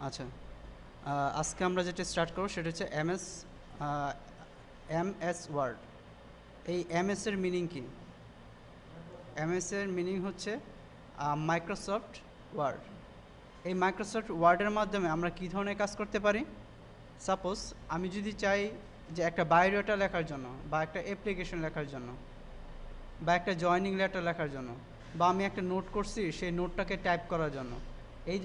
আচ্ছা, আজকে আমরা যেটা স্টার্ট করব সেটা হচ্ছে এমএস ওয়ার্ড। এই এমএস এর মিনিং কি? এমএস এর মিনিং হচ্ছে মাইক্রোসফট ওয়ার্ড। এই মাইক্রোসফট ওয়ার্ডের মাধ্যমে আমরা কী ধরনের কাজ করতে পারি? সাপোজ আমি যদি চাই যে একটা বায়োডাটা লেখার জন্য, বা একটা অ্যাপ্লিকেশন লেখার জন্য, বা একটা জয়নিং লেটার লেখার জন্য, বা আমি একটা নোট করছি সেই নোটটাকে টাইপ করার জন্য, এই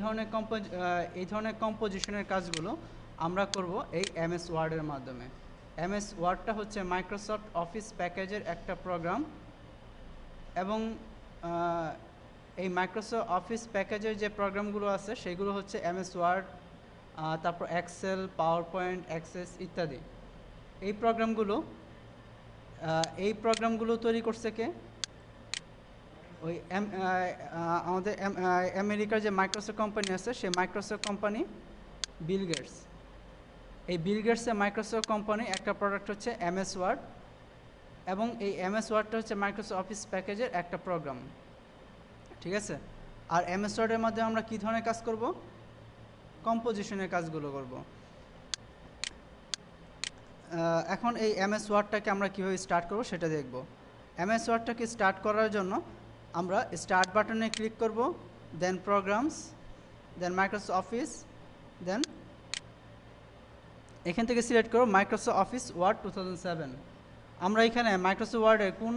ধরনের কম্পোজিশনের কাজগুলো আমরা করব এই এমএস ওয়ার্ডের মাধ্যমে। এমএস ওয়ার্ডটা হচ্ছে মাইক্রোসফট অফিস প্যাকেজের একটা প্রোগ্রাম, এবং এই মাইক্রোসফট অফিস প্যাকেজের যে প্রোগ্রামগুলো আছে সেগুলো হচ্ছে এমএস ওয়ার্ড, তারপর এক্সেল, পাওয়ার পয়েন্ট, অ্যাক্সেস ইত্যাদি। এই প্রোগ্রামগুলো তৈরি করছে কে? ওই আমাদের আমেরিকার যে মাইক্রোসফট কোম্পানি আছে সেই মাইক্রোসফট কোম্পানি বিল গেটস। এই বিল গেটসের মাইক্রোসফট কোম্পানি একটা প্রোডাক্ট হচ্ছে এমএস ওয়ার্ড, এবং এই এমএস ওয়ার্ডটা হচ্ছে মাইক্রোসফট অফিস প্যাকেজের একটা প্রোগ্রাম। ঠিক আছে? আর এমএস ওয়ার্ডের মাধ্যমে আমরা কী ধরনের কাজ করব? কম্পোজিশনের কাজগুলো করব। এখন এই এমএস ওয়ার্ডটাকে আমরা কীভাবে স্টার্ট করব সেটা দেখব। এমএস ওয়ার্ডটাকে স্টার্ট করার জন্য আমরা স্টার্ট বাটনে ক্লিক করব, দেন প্রোগ্রামস, দেন মাইক্রোসফট অফিস, দেন এখান থেকে সিলেক্ট করব মাইক্রোসফট অফিস ওয়ার্ড 2007। আমরা এখানে মাইক্রোসফট ওয়ার্ডের কোন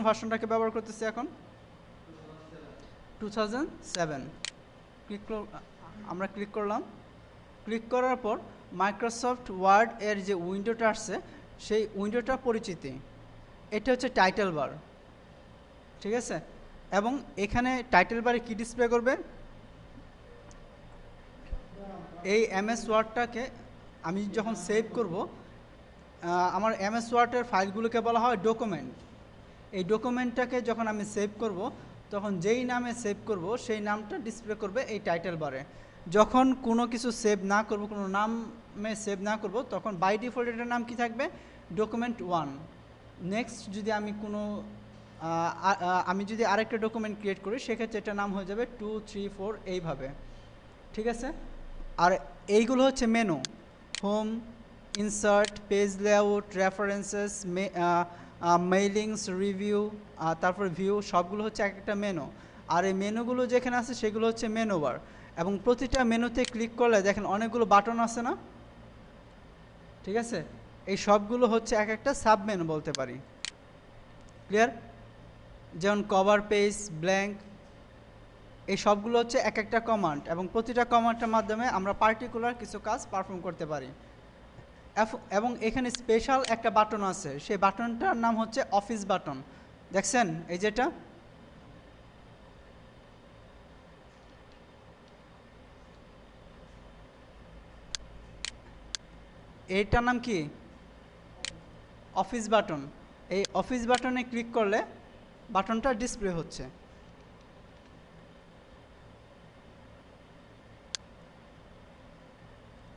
ভার্সনটাকে ব্যবহার করতেছি এখন? 2007। আমরা ক্লিক করলাম। ক্লিক করার পর মাইক্রোসফট ওয়ার্ড এর যে উইন্ডোটা আসছে সেই উইন্ডোটার পরিচিতি, এটা হচ্ছে টাইটেল বার। ঠিক আছে? এবং এখানে টাইটেল বারে কি ডিসপ্লে করবে? এই এমএস ওয়ার্ডটাকে আমি যখন সেভ করব, আমার এমএস ওয়ার্ডের ফাইলগুলোকে বলা হয় ডকুমেন্ট। এই ডকুমেন্টটাকে যখন আমি সেভ করব, তখন যেই নামে সেভ করব সেই নামটা ডিসপ্লে করবে এই টাইটেল বারে। যখন কোনো কিছু সেভ না করব, কোনো নামে সেভ না করব, তখন বাই ডিফল্ট এটার নাম কি থাকবে? ডকুমেন্ট 1। নেক্সট যদি আমি যদি আরেকটা ডকুমেন্ট ক্রিয়েট করি, সেক্ষেত্রে এটার নাম হয়ে যাবে 2, 3, 4 এইভাবে। ঠিক আছে? আর এইগুলো হচ্ছে menu: home, insert, page layout, references, Mailings, review, তারপর ভিউ, সবগুলো হচ্ছে একটা মেনু। আর এই মেনুগুলো যেখানে আছে সেগুলো হচ্ছে মেনু বার। এবং প্রতিটা মেনুতে ক্লিক করলে দেখেন অনেকগুলো বাটন আছে না? ঠিক আছে? এই সবগুলো হচ্ছে এক একটা সাব মেনু বলতে পারি। ক্লিয়ার? যেমন কভার পেজ, ব্ল্যাঙ্ক, এই সবগুলো হচ্ছে এক একটা কমান্ড, এবং প্রতিটা কমান্ডের মাধ্যমে আমরা পার্টিকুলার কিছু কাজ পারফর্ম করতে পারি। এবং এখানে স্পেশাল একটা বাটন আছে, সেই বাটনটার নাম হচ্ছে অফিস বাটন। দেখছেন এই যেটা? এইটার নাম কি? Office button. এই অফিস বাটনে ক্লিক করলে বাটনটা ডিসপ্লে হচ্ছে।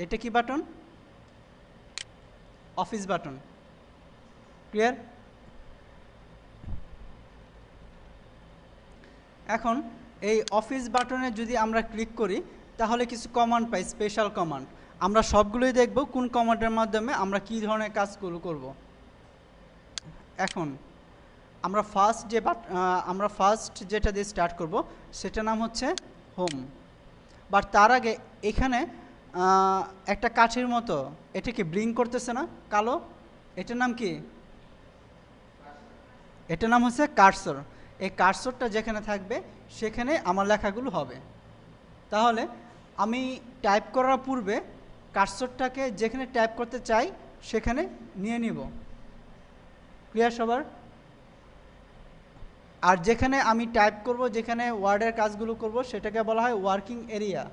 এটা কি বাটন? Office button. ক্লিয়ার? এখন এই অফিস বাটনে যদি আমরা ক্লিক করি, তাহলে কিছু কমান্ড পাই, স্পেশাল কমান্ড। আমরা সবগুলোই দেখব কোন কমান্ডের মাধ্যমে আমরা কী ধরনের কাজগুলো করব। এখন আমরা ফার্স্ট যেটা দিয়ে স্টার্ট করব সেটার নাম হচ্ছে হোম। বাট তার আগে এখানে একটা কাঠের মতো, এটা কি ব্লিঙ্ক করতেছে না কালো? এটার নাম কি? এটার নাম হচ্ছে কার্সর। এই কার্সরটা যেখানে থাকবে সেখানে আমার লেখাগুলো হবে। তাহলে আমি টাইপ করার পূর্বে কার্সরটাকে যেখানে টাইপ করতে চাই সেখানে নিয়ে নিব। ক্লিয়ার সবার? আর যেখানে আমি টাইপ করব, যেখানে ওয়ার্ডের কাজগুলো করব, সেটাকে বলা হয় ওয়ার্কিং এরিয়া।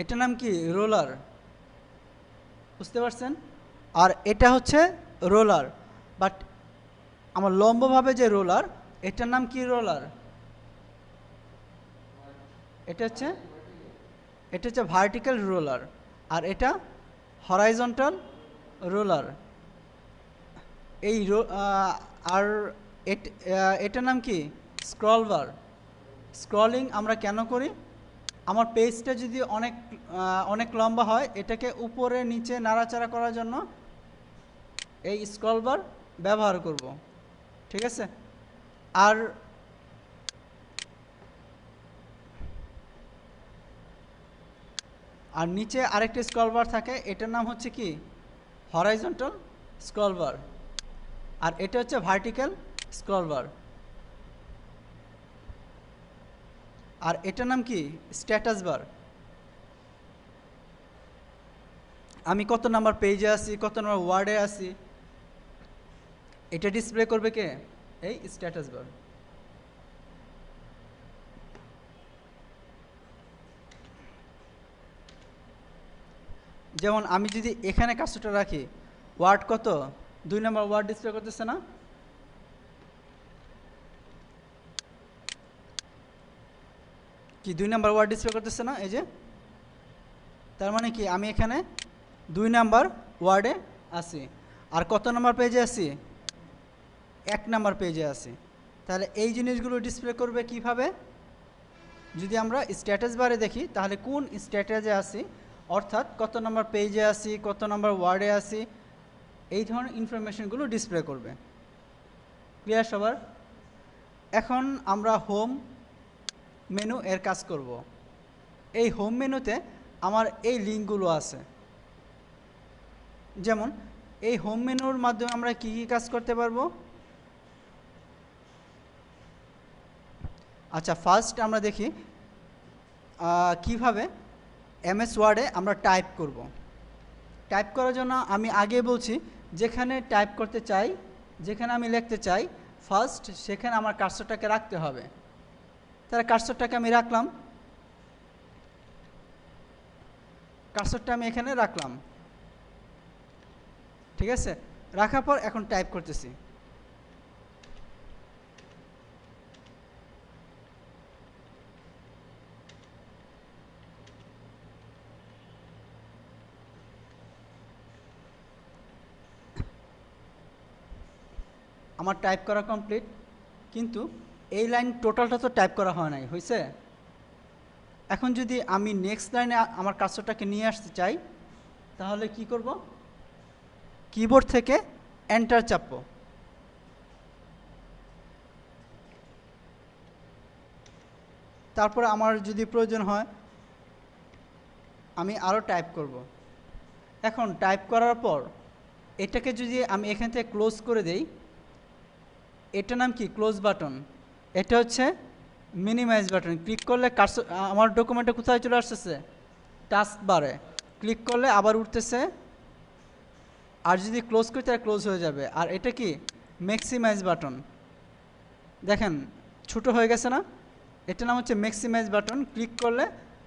এটার নাম কি? রোলার। বুঝতে পারছেন? আর এটা হচ্ছে রোলার। বাট আমার লম্বভাবে যে রোলার, এটার নাম কি? রোলার। এটা হচ্ছে ভার্টিক্যাল রোলার, আর এটা হরাইজন্টাল রোলার। আর এটার নাম কি স্ক্রল বার। স্ক্রলিং আমরা কেন করি? আমার পেজটা যদি অনেক লম্বা হয়, এটাকে উপরে নিচে নাড়াচাড়া করার জন্য এই স্ক্রল বার ব্যবহার করব, ঠিক আছে? আর নিচে আরেকটি স্ক্রল বার থাকে, এটার নাম হচ্ছে কি হরাইজন্টাল স্ক্রল বার, আর এটা হচ্ছে ভার্টিক্যাল স্ক্রল বার। আর এটার নাম কি স্ট্যাটাস বার। আমি কত নাম্বার পেজে আছি, কত নাম্বার ওয়ার্ডে আছি, এটা ডিসপ্লে করবে কে? এই স্ট্যাটাস বার। যেমন আমি যদি এখানে কাজটা রাখি, ওয়ার্ড কত 2 নাম্বার ওয়ার্ড ডিসপ্লে করতেছে না? কি 2 নাম্বার ওয়ার্ড ডিসপ্লে করতেছে না? এই যে, তার মানে কি আমি এখানে 2 নাম্বার ওয়ার্ডে আছি। আর কত নাম্বার পেজে আছি? 1 নাম্বার পেজে আছি। তাহলে এই জিনিসগুলো ডিসপ্লে করবে কিভাবে? যদি আমরা স্ট্যাটাস বারে দেখি, তাহলে কোন স্ট্যাটাসে আছি, অর্থাৎ কত নাম্বার পেজে আছি, কত নাম্বার ওয়ার্ডে আছি, এই ধরনের ইনফরমেশনগুলো ডিসপ্লে করবে। ক্লিয়ার সবার? এখন আমরা হোম মেনু এর কাজ করব। এই হোম মেনুতে আমার এই লিঙ্কগুলো আছে। যেমন এই হোম মেনুর মাধ্যমে আমরা কি কি কাজ করতে পারবো? আচ্ছা, ফার্স্ট আমরা দেখি কিভাবে এমএস ওয়ার্ডে আমরা টাইপ করব। টাইপ করার জন্য আমি আগে বলছি, যেখানে টাইপ করতে চাই, যেখানে আমি লিখতে চাই, ফার্স্ট সেখানে আমার কার্সরটাকে রাখতে হবে। তাহলে কার্সরটাকে আমি রাখলাম, কার্সরটা আমি এখানে রাখলাম, ঠিক আছে? রাখার পর এখন টাইপ করতেছি। আমার টাইপ করা কমপ্লিট, কিন্তু এই লাইন টোটালটা তো টাইপ করা হয় নাই, হয়েছে? এখন যদি আমি নেক্সট লাইনে আমার কার্সরটাকে নিয়ে আসতে চাই, তাহলে কি করব? কিবোর্ড থেকে এন্টার চাপবো। তারপরে আমার যদি প্রয়োজন হয় আমি আরও টাইপ করব। এখন টাইপ করার পর এটাকে যদি আমি এখান থেকে ক্লোজ করে দেই, এটার নাম কি ক্লোজ বাটন, এটা হচ্ছে মিনিমাইজ বাটন। ক্লিক করলে কার্সর আমার ডকুমেন্টে কোথায় চলে আসতেছে? টাস্ক বারে। ক্লিক করলে আবার উঠতেছে, আর যদি ক্লোজ করি তাহলে ক্লোজ হয়ে যাবে। আর এটা কি ম্যাক্সিমাইজ বাটন, দেখেন ছোট হয়ে গেছে না? এটার নাম হচ্ছে ম্যাক্সিমাইজ বাটন। ক্লিক করলে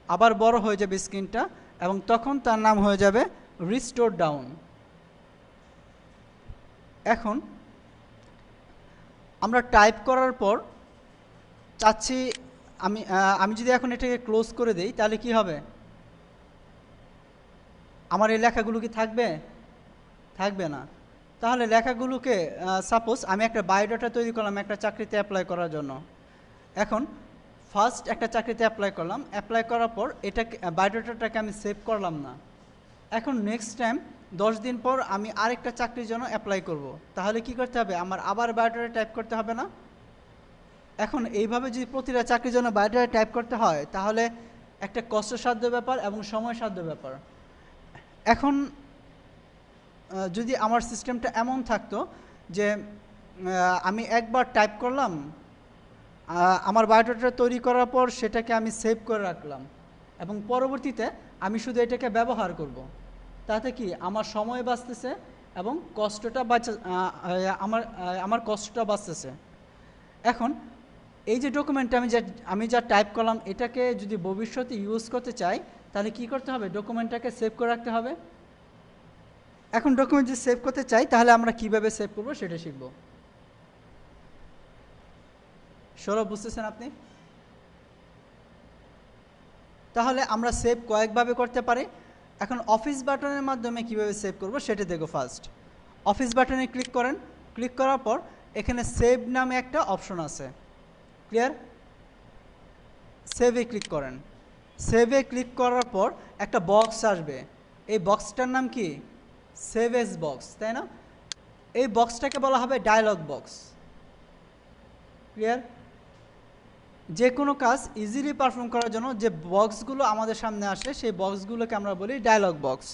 আবার বড় হয়ে যাবে স্ক্রিনটা, এবং তখন তার নাম হয়ে যাবে রিস্টোর ডাউন। এখন আমরা টাইপ করার পর চাচ্ছি আমি যদি এখন এটাকে ক্লোজ করে দেই, তাহলে কি হবে? আমার এই লেখাগুলো কি থাকবে? থাকবে না। তাহলে লেখাগুলোকে সাপোজ আমি একটা বায়োডাটা তৈরি করলাম একটা চাকরিতে অ্যাপ্লাই করার জন্য। এখন ফার্স্ট একটা চাকরিতে অ্যাপ্লাই করলাম, অ্যাপ্লাই করার পর এটাকে বায়োডাটাটাকে আমি সেভ করলাম না। এখন নেক্সট টাইম 10 দিন পর আমি আরেকটা চাকরির জন্য অ্যাপ্লাই করব, তাহলে কি করতে হবে? আমার আবার বায়োডাটা টাইপ করতে হবে না? এখন এইভাবে যদি প্রতিটা চাকরির জন্য বায়োডাটা টাইপ করতে হয়, তাহলে একটা কষ্টসাধ্য ব্যাপার এবং সময়সাধ্য ব্যাপার। এখন যদি আমার সিস্টেমটা এমন থাকতো যে আমি একবার টাইপ করলাম, আমার বায়োডাটা তৈরি করার পর সেটাকে আমি সেভ করে রাখলাম, এবং পরবর্তীতে আমি শুধু এটাকে ব্যবহার করব, তাতে কি আমার সময় বাঁচতেছে এবং কষ্টটা আমার কষ্টটা বাঁচতেছে। এখন এই যে ডকুমেন্টটা আমি যা টাইপ করলাম, এটাকে যদি ভবিষ্যতে ইউজ করতে চাই, তাহলে কি করতে হবে? ডকুমেন্টটাকে সেভ করে রাখতে হবে। এখন ডকুমেন্ট যদি সেভ করতে চাই, তাহলে আমরা কিভাবে সেভ করব সেটা শিখব। সৌরভ, বুঝতেছেন আপনি? তাহলে আমরা সেভ কয়েকভাবে করতে পারি। এখন অফিস বাটনের মাধ্যমে কিভাবে সেভ করব সেটা দেখো। ফার্স্ট অফিস বাটনে ক্লিক করেন, ক্লিক করার পর এখানে সেভ নামে একটা অপশন আছে, ক্লিয়ার? সেভে ক্লিক করেন। সেভে ক্লিক করার পর একটা বক্স আসবে, এই বক্সটার নাম কি? সেভ এস বক্স, তাই না? এই বক্সটাকে বলা হবে ডায়লগ বক্স, ক্লিয়ার? যে কোনো কাজ ইজিলি পারফর্ম করার জন্য যে বক্সগুলো আমাদের সামনে আসে সেই বক্সগুলোকে আমরা বলি ডায়লগ বক্স।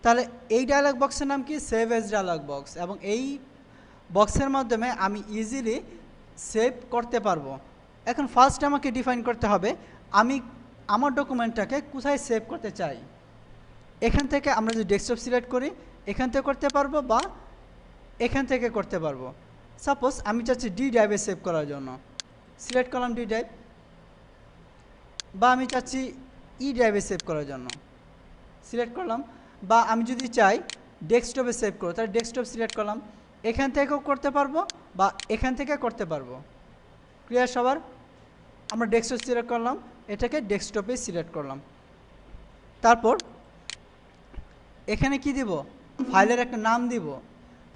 তাহলে এই ডায়লগ বক্সের নাম কি? Save S dialogue box. এবং এই বক্সের মাধ্যমে আমি ইজিলি সেভ করতে পারবো। এখন ফার্স্ট আমাকে ডিফাইন করতে হবে আমি আমার ডকুমেন্টটাকে কোথায় সেভ করতে চাই। এখান থেকে আমরা যদি ডেস্কটপ সিলেক্ট করি এখান থেকে করতে পারবো বা এখান থেকে করতে পারবো। সাপোজ আমি চাচ্ছি ডি ড্রাইভে সেভ করার জন্য, সিলেক্ট করলাম ডি ড্রাইভ, বা আমি চাচ্ছি ই ড্রাইভে সেভ করার জন্য, সিলেক্ট করলাম, বা আমি যদি চাই ডেস্কটপে সেভ করো তাহলে ডেস্কটপ সিলেক্ট করলাম। এখান থেকেও করতে পারবো বা এখান থেকে করতে পারবো, ক্লিয়ার সবার? আমরা ডেস্কটপ সিলেক্ট করলাম, এটাকে ডেস্কটপে সিলেক্ট করলাম। তারপর এখানে কি দিব? ফাইলের একটা নাম দিব।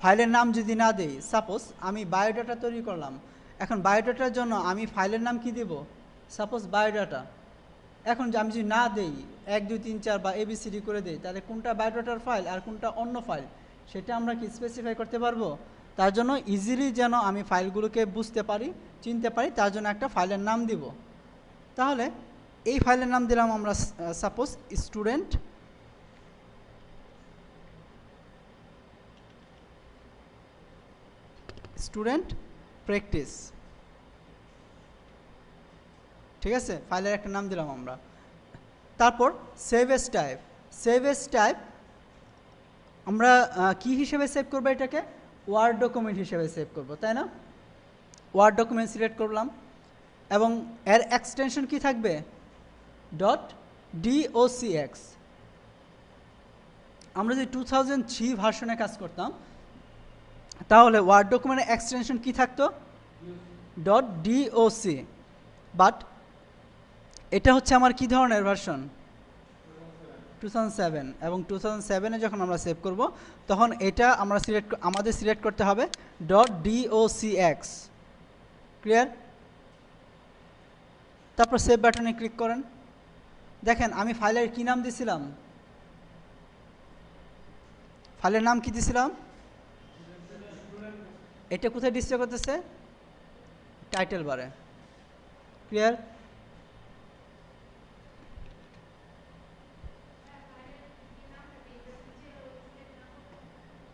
ফাইলের নাম যদি না দেই, সাপোজ আমি বায়োডাটা তৈরি করলাম, এখন বায়োডাটার জন্য আমি ফাইলের নাম কি দিব? Suppose biodata. এখন যে আমি যদি না দেই 1 2 3 4 বা ABCD করে দেই, তাহলে কোনটা বায়োডাটার ফাইল আর কোনটা অন্য ফাইল সেটা আমরা কি স্পেসিফাই করতে পারবো? তার জন্য ইজিলি যেন আমি ফাইলগুলোকে বুঝতে পারি, চিনতে পারি, তার জন্য একটা ফাইলের নাম দিব। তাহলে এই ফাইলের নাম দিলাম আমরা সাপোজ স্টুডেন্ট প্র্যাকটিস, ঠিক আছে? ফাইলের একটা নাম দিলাম আমরা। তারপর save S type. Save S type আমরা কি হিসেবে সেভ করবো? এটাকে ওয়ার্ড ডকুমেন্ট হিসেবে সেভ করব, তাই না? ওয়ার্ড ডকুমেন্ট সিলেক্ট করলাম এবং এর এক্সটেনশন কি থাকবে? .docx। আমরা যদি 2003 ভার্সনে কাজ করতাম তাহলে ওয়ার্ড ডকুমেন্টের এক্সটেনশন কি থাকতো? .doc। বাট এটা হচ্ছে আমার কি ধরনের ভার্সন? 2007। এবং 2007-এ যখন আমরা সেভ করব তখন এটা আমরা আমাদের সিলেক্ট করতে হবে .docx, ক্লিয়ার? তারপর সেভ বাটনে ক্লিক করেন। দেখেন আমি ফাইলের কি নাম দিছিলাম? ফাইলের নাম কি দিছিলাম? এটা কোথায় ডিসপ্লে করতেছে? টাইটেল বারে, ক্লিয়ার?